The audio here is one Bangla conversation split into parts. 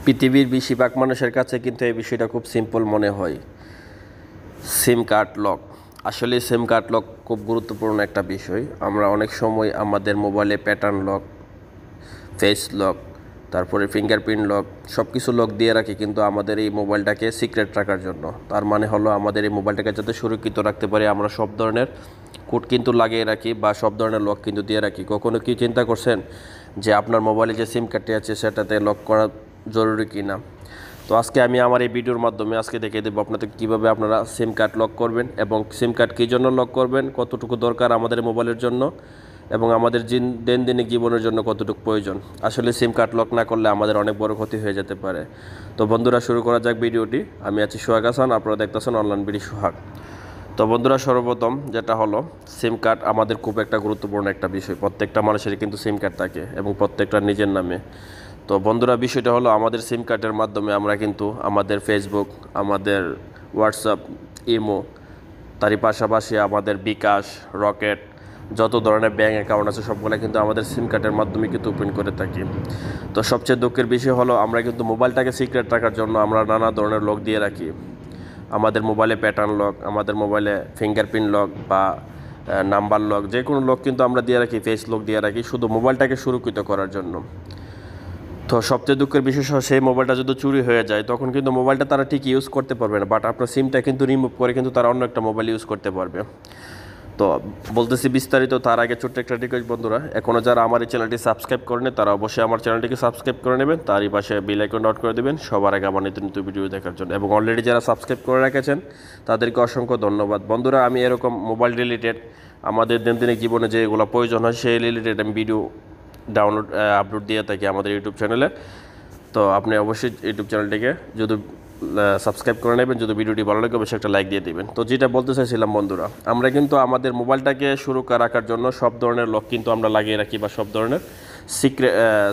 পৃথিবীর বেশিরভাগ মানুষের কাছে কিন্তু এই বিষয়টা খুব সিম্পল মনে হয়। সিম কার্ড লক, আসলে সিম কার্ড লক খুব গুরুত্বপূর্ণ একটা বিষয়। আমরা অনেক সময় আমাদের মোবাইলে প্যাটার্ন লক, ফেস লক, তারপরে ফিঙ্গারপ্রিন্ট লক সব কিছু লক দিয়ে রাখি কিন্তু আমাদের এই মোবাইলটাকে সিক্রেট রাখার জন্য। তার মানে হলো আমাদের এই মোবাইলটাকে যাতে সুরক্ষিত রাখতে পারি আমরা সব ধরনের কোড কিন্তু লাগিয়ে রাখি বা সব ধরনের লক কিন্তু দিয়ে রাখি। কখনো কি চিন্তা করছেন যে আপনার মোবাইলে যে সিম কার্ডটি আছে সেটাতে লক করা জরুরি কি না? তো আজকে আমি আমার এই ভিডিওর মাধ্যমে আজকে দেখিয়ে দেবো আপনাদের কীভাবে আপনারা সিম কার্ড লক করবেন এবং সিম কার্ড কী জন্য লক করবেন, কতটুকু দরকার আমাদের মোবাইলের জন্য এবং আমাদের দৈনন্দিন জীবনের জন্য কতটুকু প্রয়োজন। আসলে সিম কার্ড লক না করলে আমাদের অনেক বড় ক্ষতি হয়ে যেতে পারে। তো বন্ধুরা, শুরু করা যাক ভিডিওটি। আমি আছি সোহাগ হাসান, আপনারা দেখতেছেন অনলাইন বিডি সোহাগ। তো বন্ধুরা, সর্বপ্রথম যেটা হলো, সিম কার্ড আমাদের খুব একটা গুরুত্বপূর্ণ একটা বিষয়। প্রত্যেকটা মানুষেরই কিন্তু সিম কার্ড থাকে এবং প্রত্যেকটা নিজের নামে। তো বন্ধুরা, বিষয়টা হলো আমাদের সিম কার্ডের মাধ্যমে আমরা কিন্তু আমাদের ফেসবুক, আমাদের হোয়াটসঅ্যাপ, ইমো, তারই পাশাপাশি আমাদের বিকাশ, রকেট, যত ধরনের ব্যাঙ্ক অ্যাকাউন্ট আছে সবগুলো কিন্তু আমাদের সিম কার্ডের মাধ্যমে কিন্তু ওপেন করে থাকি। তো সবচেয়ে দুঃখের বিষয় হলো আমরা কিন্তু মোবাইলটাকে সিক্রেট রাখার জন্য আমরা নানা ধরনের লক দিয়ে রাখি। আমাদের মোবাইলে প্যাটার্ন লক, আমাদের মোবাইলে ফিঙ্গারপ্রিন্ট লক বা নাম্বার লক, যে কোনো লক কিন্তু আমরা দিয়ে রাখি, ফেস লক দিয়ে রাখি শুধু মোবাইলটাকে সুরক্ষিত করার জন্য। তো সবচেয়ে দুঃখের বিষয় সেই মোবাইলটা যদি চুরি হয়ে যায় তখন কিন্তু মোবাইলটা তারা ঠিক ইউজ করতে পারবে না, বাট আপনার সিমটা কিন্তু রিমুভ করে কিন্তু তারা অন্য একটা মোবাইল ইউজ করতে পারবে। তো বলতেছি বিস্তারিত, তার আগে ছোট্ট একটা রিকোয়েস্ট বন্ধুরা, এখনও যারা আমার এই চ্যানেলটি সাবস্ক্রাইব করেনি তারা অবশ্যই আমার চ্যানেলটিকে সাবস্ক্রাইব করে নেবেন, তারই পাশে বেল আইকন অন করে দেবেন সবার আগে আমার নিত্য নতুন ভিডিও দেখার জন্য। এবং অলরেডি যারা সাবস্ক্রাইব করে রেখেছেন তাদেরকে অসংখ্য ধন্যবাদ। বন্ধুরা, আমি এরকম মোবাইল রিলেটেড আমাদের দৈনন্দিন জীবনে যেগুলো প্রয়োজন হয় সেই রিলেটেড আমি ভিডিও আপলোড দিয়ে থাকি আমাদের ইউটিউব চ্যানেলে। তো আপনি অবশ্যই ইউটিউব চ্যানেলটিকে যদি সাবস্ক্রাইব করে নেবেন, যদি ভিডিওটি ভালো লাগে অবশ্যই একটা লাইক দিয়ে দেবেন। তো যেটা বলতে চাইছিলাম বন্ধুরা, আমরা কিন্তু আমাদের মোবাইলটাকে সুরক্ষা রাখার জন্য সব ধরনের লক কিন্তু আমরা লাগিয়ে রাখি বা সব ধরনের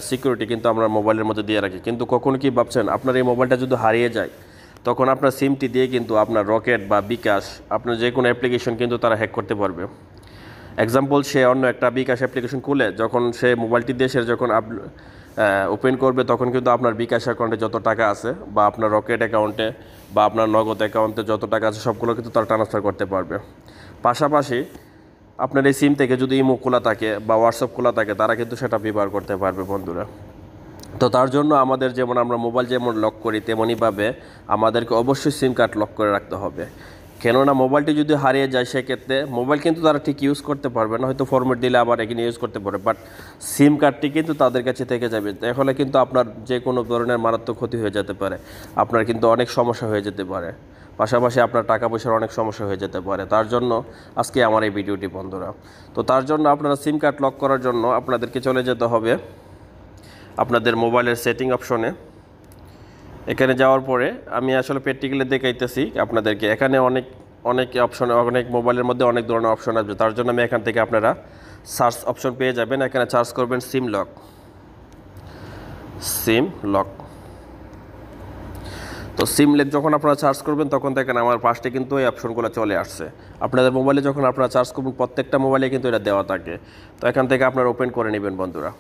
সিকিউরিটি কিন্তু আমরা মোবাইলের মধ্যে দিয়ে রাখি। কিন্তু কখনো কি ভাবছেন আপনার এই মোবাইলটা যদি হারিয়ে যায় তখন আপনার সিমটি দিয়ে কিন্তু আপনার রকেট বা বিকাশ, আপনার যে কোনো অ্যাপ্লিকেশন কিন্তু তারা হ্যাক করতে পারবে। এক্সাম্পল, সে অন্য একটা বিকাশ অ্যাপ্লিকেশন খুলে যখন সে মোবাইলটি দিয়ে সে যখন ওপেন করবে তখন কিন্তু আপনার বিকাশ অ্যাকাউন্টে যত টাকা আছে বা আপনার রকেট অ্যাকাউন্টে বা আপনার নগদ অ্যাকাউন্টে যত টাকা আছে সবগুলো কিন্তু তারা ট্রান্সফার করতে পারবে। পাশাপাশি আপনার এই সিম থেকে যদি ইমো খোলা থাকে বা হোয়াটসঅ্যাপ খোলা থাকে তারা কিন্তু সেটা ব্যবহার করতে পারবে বন্ধুরা। তো তার জন্য আমাদের যেমন আমরা মোবাইল যেমন লক করি তেমনইভাবে আমাদেরকে অবশ্যই সিম কার্ড লক করে রাখতে হবে। কেননা মোবাইলটি যদি হারিয়ে যায় সেক্ষেত্রে মোবাইল কিন্তু তারা ঠিক ইউজ করতে পারবে না, হয়তো ফরম্যাট দিলে আবার এখানে ইউজ করতে পারবে, বাট সিম কার্ডটি কিন্তু তাদের কাছে থেকে যাবে। তাহলে কিন্তু আপনার যে কোনো ধরনের মারাত্মক ক্ষতি হয়ে যেতে পারে, আপনার কিন্তু অনেক সমস্যা হয়ে যেতে পারে, পাশাপাশি আপনার টাকা পয়সার অনেক সমস্যা হয়ে যেতে পারে। তার জন্য আজকে আমার এই ভিডিওটি বন্ধুরা। তো তার জন্য আপনারা সিম কার্ড লক করার জন্য আপনাদেরকে চলে যেতে হবে আপনাদের মোবাইলের সেটিং অপশনে। এখানে যাওয়ার পরে আমি আসলে প্র্যাকটিক্যালি দেখাইতেছি আপনাদেরকে। এখানে অনেক অপশন, অনেক মোবাইলের মধ্যে অনেক ধরনের অপশন আসবে। তার জন্য আমি এখান থেকে আপনারা সার্চ অপশন পেয়ে যাবেন। এখানে সার্চ করবেন সিম লক। তো সিম লক যখন আপনারা সার্চ করবেন তখন দেখেন আমার পাশে কিন্তু এই অপশনগুলো চলে আসছে। আপনাদের মোবাইলে যখন আপনারা সার্চ করবেন প্রত্যেকটা মোবাইলে কিন্তু এটা দেওয়া থাকে। তো এখান থেকে আপনারা ওপেন করে নেবেন বন্ধুরা।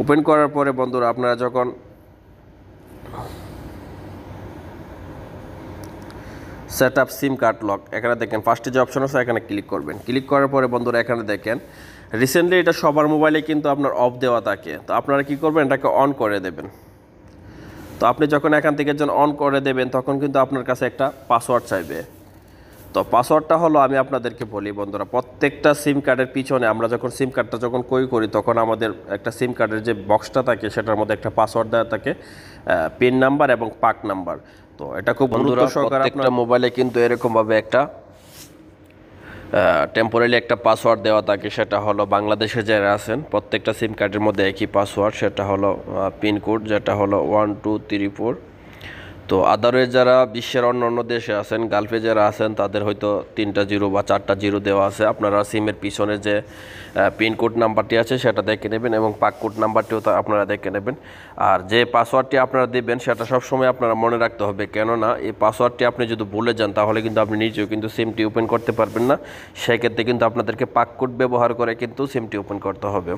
ওপেন করার পরে বন্ধুরা আপনারা যখন সেট আপ সিম কার্ড লক, এখানে দেখেন ফার্স্টে যে অপশন আছে এখানে ক্লিক করবেন। ক্লিক করার পরে বন্ধুরা এখানে দেখেন রিসেন্টলি এটা সবার মোবাইলে কিন্তু আপনার অফ দেওয়া থাকে। তো আপনারা কি করবেন, এটাকে অন করে দেবেন। তো আপনি যখন এখান থেকে যখন অন করে দেবেন তখন কিন্তু আপনার কাছে একটা পাসওয়ার্ড চাইবে। তো পাসওয়ার্ডটা হলো, আমি আপনাদেরকে বলি বন্ধুরা, প্রত্যেকটা সিম কার্ডের পিছনে আমরা যখন সিম কার্ডটা যখন ক্রয় করি তখন আমাদের একটা সিম কার্ডের যে বক্সটা থাকে সেটার মধ্যে একটা পাসওয়ার্ড দেওয়া থাকে, পিন নাম্বার এবং পাক নাম্বার। তো এটা খুব গুরুত্ব সহকারে একটা মোবাইলে কিন্তু এরকমভাবে একটা টেম্পোরারি একটা পাসওয়ার্ড দেওয়া থাকে। সেটা হলো বাংলাদেশে যারা আছেন প্রত্যেকটা সিম কার্ডের মধ্যে একই পাসওয়ার্ড, সেটা হলো পিনকোড, যেটা হলো 1234। তো আদারে যারা বিশ্বের অন্য দেশে আছেন, গালফে যারা আছেন, তাদের হয়তো 3টা জিরো বা 4টা জিরো দেওয়া আছে। আপনারা সিমের পিছনে যে পিনকোড নাম্বারটি আছে সেটা দেখে নেবেন এবং পাককোড নাম্বারটিও আপনারা দেখে নেবেন। আর যে পাসওয়ার্ডটি আপনারা দেবেন সেটা সবসময় আপনারা মনে রাখতে হবে, কেননা এই পাসওয়ার্ডটি আপনি যদি ভুলে যান তাহলে কিন্তু আপনি নিজেও কিন্তু সিমটি ওপেন করতে পারবেন না। সেক্ষেত্রে কিন্তু আপনাদেরকে পাককোড ব্যবহার করে কিন্তু সিমটি ওপেন করতে হবে।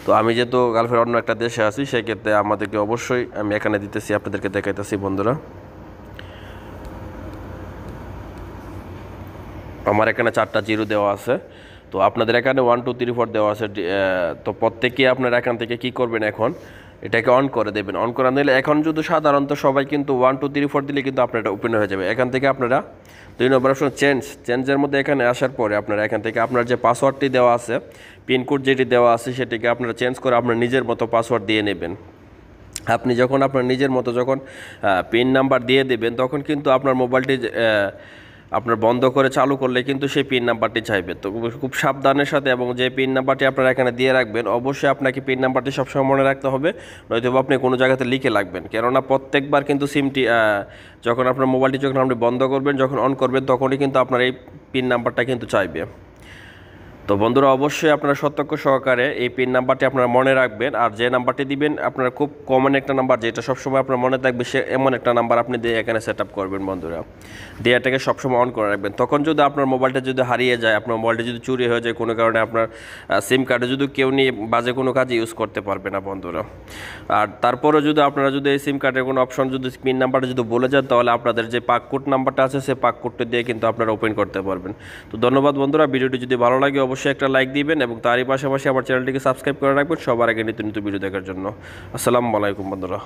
তো আমি যেহেতু গালফের অন্য একটা দেশে আছি, সেক্ষেত্রে আমাদেরকে অবশ্যই আমি এখানে দিতেছি, আপনাদেরকে দেখাইতেছি বন্ধুরা। আমার এখানে 4টা জিরো দেওয়া আছে। তো আপনাদের এখানে 1 2 3 4 দেওয়া আছে। তো প্রত্যেকে আপনারা এখান থেকে কি করবেন, এখন এটাকে অন করে দেবেন। অন করা দিলে এখন যদি সাধারণত সবাই কিন্তু 1 2 3 4 দিলে কিন্তু আপনার এটা ওপেন হয়ে যাবে। এখান থেকে আপনারা 2 নম্বর অপশন চেঞ্জের মধ্যে এখানে আসার পরে আপনারা এখান থেকে আপনার যে পাসওয়ার্ডটি দেওয়া আছে, পিনকোড যেটি দেওয়া আছে, সেটিকে আপনারা চেঞ্জ করে আপনার নিজের মতো পাসওয়ার্ড দিয়ে নেবেন। আপনি যখন আপনার নিজের মতো যখন পিন নাম্বার দিয়ে দেবেন, তখন কিন্তু আপনার মোবাইলটি আপনার বন্ধ করে চালু করলে কিন্তু সেই পিন নাম্বারটি চাইবে। তো খুব সাবধানের সাথে এবং যে পিন নাম্বারটি আপনারা এখানে দিয়ে রাখবেন, অবশ্যই আপনাকে পিন নাম্বারটি সবসময় মনে রাখতে হবে, নয়তো আপনি কোনো জায়গাতে লিখে রাখবেন। কেননা প্রত্যেকবার কিন্তু সিমটি যখন আপনার মোবাইলটি যখন আপনি বন্ধ করবেন, যখন অন করবেন, তখনই কিন্তু আপনার এই পিন নাম্বারটা কিন্তু চাইবে। তো বন্ধুরা, অবশ্যই আপনারা সতর্ক সহকারে এই পিন নাম্বারটি আপনারা মনে রাখবেন। আর যে নাম্বারটি দিবেন আপনারা খুব কমন একটা নাম্বার, যেটা সবসময় আপনার মনে থাকবে, সে এমন একটা নাম্বার আপনি দিয়ে এখানে সেট আপ করবেন বন্ধুরা। দিয়ে এটাকে সবসময় অন করে রাখবেন। তখন যদি আপনার মোবাইলটা যদি হারিয়ে যায়, আপনার মোবাইলটা যদি চুরি হয়ে যায় কোনো কারণে, আপনার সিম কার্ডে যদি কেউ নিয়ে বাজে কোনো কাজে ইউজ করতে পারবে না বন্ধুরা। আর তারপরে যদি আপনারা যদি এই সিম কার্ডের কোনো অপশন যদি পিন নাম্বারটা যদি বলে যান, তাহলে আপনাদের যে পাককোড নাম্বারটা আছে সেই পাককোডটা দিয়ে কিন্তু আপনারা ওপেন করতে পারবেন। তো ধন্যবাদ বন্ধুরা, ভিডিওটি যদি ভালো লাগে অবশ্যই একটা লাইক দিবেন এবং তারই পাশাপাশি আমার চ্যানেলটিকে সাবস্ক্রাইব করে রাখবেন সবার আগে নিত্য নতুন ভিডিও দেখার জন্য। আসসালামু আলাইকুম বন্ধুরা।